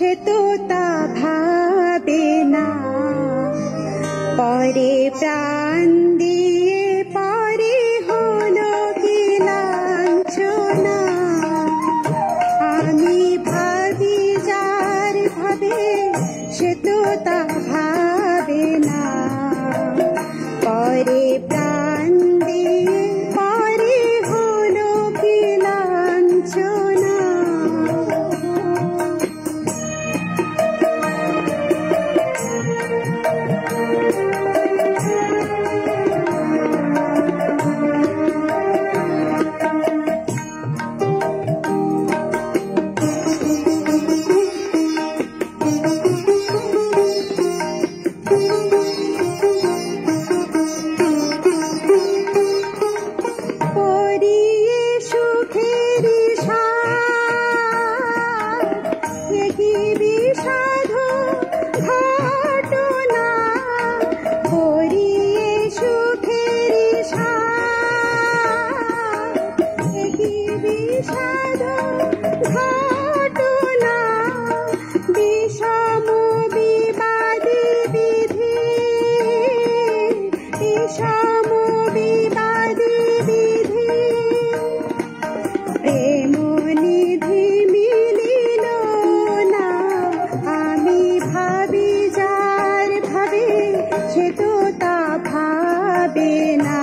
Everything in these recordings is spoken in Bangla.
সে তো তা ভাবে না। পরে প্রাণ দিয়ে পরে হলো কি লাঞ্ছনা। আমি ভাবি যার ভাবে সে তো তা ভাবে না। পরে প্রাণ দিয়ে পরে হলো কি লাঞ্ছনা। সে তো তা ভাবে না।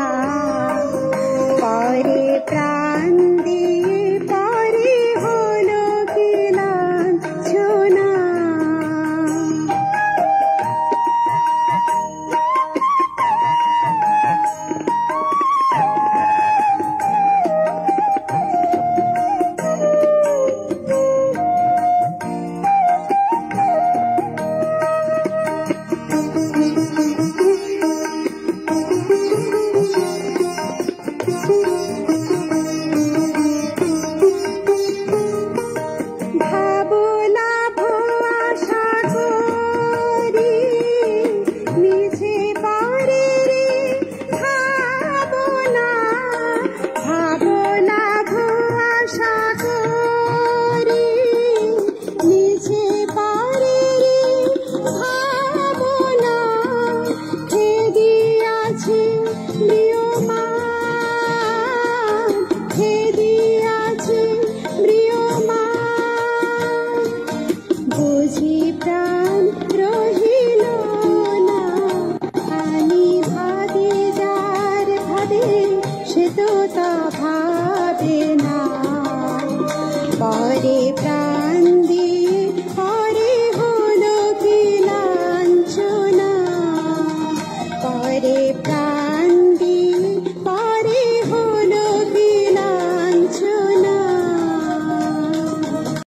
পরে প্রাণ দিয়ে পরে হলো কি লাঞ্ছনা। বুঝি প্রাণ রহিল না। আমি ভাবি যার ভাবে সে তো তা ভাবে না। পরে প্রাণ